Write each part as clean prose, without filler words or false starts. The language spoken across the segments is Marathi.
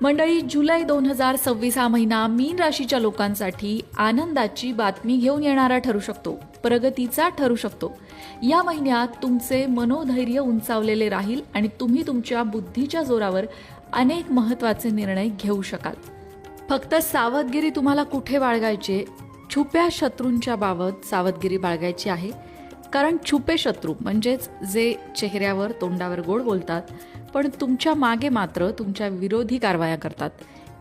मंडळी, जुलै 2026 हा महिना मीन राशीच्या लोकांसाठी आनंदाची बातमी घेऊन येणारा ठरू शकतो, प्रगतीचा ठरू शकतो. या महिन्यात तुमचे मनोधैर्य उंचावलेले राहील आणि तुम्ही तुमच्या बुद्धीच्या जोरावर अनेक महत्त्वाचे निर्णय घेऊ शकाल. फक्त सावधगिरी तुम्हाला कुठे बाळगायचे? छुप्या शत्रूंच्या बाबत सावधगिरी बाळगायची आहे. कारण छुपे शत्रू म्हणजेच जे चेहऱ्यावर तोंडावर गोड बोलतात पण तुमच्या मागे मात्र तुमच्या विरोधी कारवाया करतात,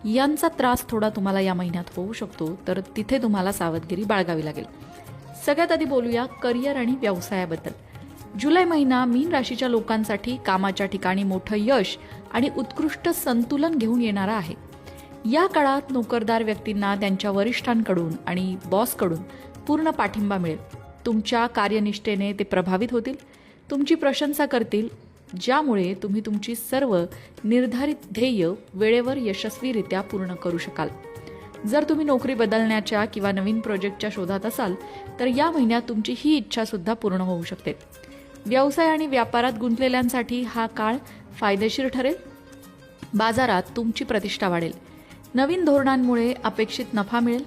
यांचा त्रास थोडा तुम्हाला या महिन्यात होऊ शकतो. तर तिथे तुम्हाला सावधगिरी बाळगावी लागेल. सगळ्यात आधी बोलूया करिअर आणि व्यवसायाबद्दल. जुलै महिना मीन राशीच्या लोकांसाठी कामाच्या ठिकाणी मोठं यश आणि उत्कृष्ट संतुलन घेऊन येणारा आहे. या काळात नोकरदार व्यक्तींना त्यांच्या वरिष्ठांकडून आणि बॉसकडून पूर्ण पाठिंबा मिळेल. तुमच्या कार्यनिष्ठेने ते प्रभावित होतील, तुमची प्रशंसा करतील, ज्यामुळे तुम्ही तुमची सर्व निर्धारित ध्येय वेळेवर यशस्वीरित्या पूर्ण करू शकाल. जर तुम्ही नोकरी बदलण्याच्या किंवा नवीन प्रोजेक्टच्या शोधात असाल तर या महिन्यात तुमची ही इच्छा सुद्धा पूर्ण होऊ शकते. व्यवसाय आणि व्यापारात गुंतलेल्यांसाठी हा काळ फायदेशीर ठरेल. बाजारात तुमची प्रतिष्ठा वाढेल. नवीन धोरणांमुळे अपेक्षित नफा मिळेल.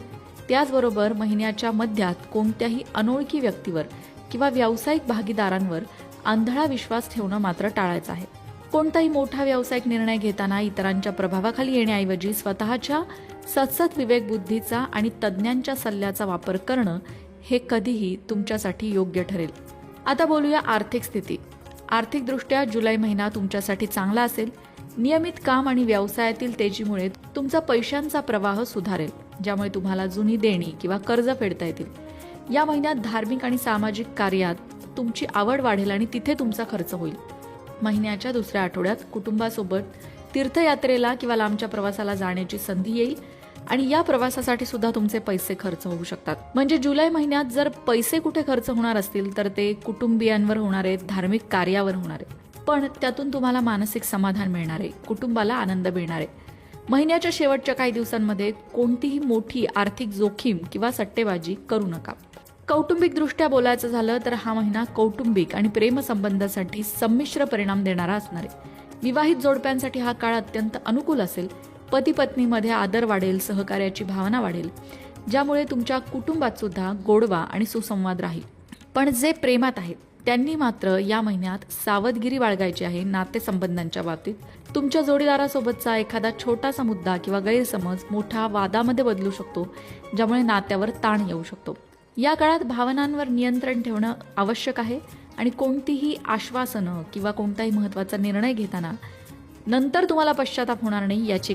त्याचबरोबर महिन्याच्या मध्यात कोणत्याही अनोळखी व्यक्तीवर किंवा व्यावसायिक भागीदारांवर आंधळा विश्वास ठेवणं मात्र टाळायचं आहे. कोणताही मोठा व्यावसायिक निर्णय घेताना इतरांच्या प्रभावाखाली येण्याऐवजी स्वतःच्या सतसत विवेकबुद्धीचा आणि तज्ज्ञांच्या सल्ल्याचा वापर करणं हे कधीही तुमच्यासाठी योग्य ठरेल. आता बोलूया आर्थिक स्थिती. आर्थिकदृष्ट्या जुलै महिना तुमच्यासाठी चांगला असेल. नियमित काम आणि व्यवसायातील तेजीमुळे तुमचा पैशांचा प्रवाह सुधारेल, ज्यामुळे तुम्हाला जुनी देणी किंवा कर्ज फेडता येतील. या महिन्यात धार्मिक आणि सामाजिक कार्यात तुमची आवड वाढेल आणि तिथे तुमचा खर्च होईल. महिन्याच्या दुसऱ्या आठवड्यात कुटुंबासोबत तीर्थयात्रेला किंवा लांबच्या प्रवासाला जाण्याची संधी येईल आणि या प्रवासासाठी सुद्धा तुमचे पैसे खर्च होऊ शकतात. म्हणजे जुलै महिन्यात जर पैसे कुठे खर्च होणार असतील तर ते कुटुंबियांवर होणार आहेत, धार्मिक कार्यावर होणार आहे. पण त्यातून तुम्हाला मानसिक समाधान मिळणार आहे, कुटुंबाला आनंद मिळणार आहे. महिन्याच्या शेवटच्या काही दिवसांमध्ये कोणतीही मोठी आर्थिक जोखीम किंवा सट्टेबाजी करू नका. कौटुंबिकदृष्ट्या बोलायचं झालं तर हा महिना कौटुंबिक आणि प्रेमसंबंधासाठी संमिश्र परिणाम देणारा असणार आहे. विवाहित जोडप्यांसाठी हा काळ अत्यंत अनुकूल असेल. पती पत्नीमध्ये आदर वाढेल, सहकार्याची भावना वाढेल, ज्यामुळे तुमच्या कुटुंबात सुद्धा गोडवा आणि सुसंवाद राहील. पण जे प्रेमात आहेत त्यांनी मात्र या महिन्यात सावधगिरी बाळगायची आहे. नातेसंबंधांच्या बाबतीत तुमच्या जोडीदारासोबतचा एखादा छोटासा मुद्दा किंवा गैरसमज मोठा वादामध्ये बदलू शकतो, ज्यामुळे नात्यावर ताण येऊ शकतो. या काळात भावनांवर नियंत्रण ठेवणं आवश्यक आहे आणि कोणतीही आश्वासनं किंवा कोणताही महत्त्वाचा निर्णय घेताना नंतर तुम्हाला पश्चाताप होणार नाही याची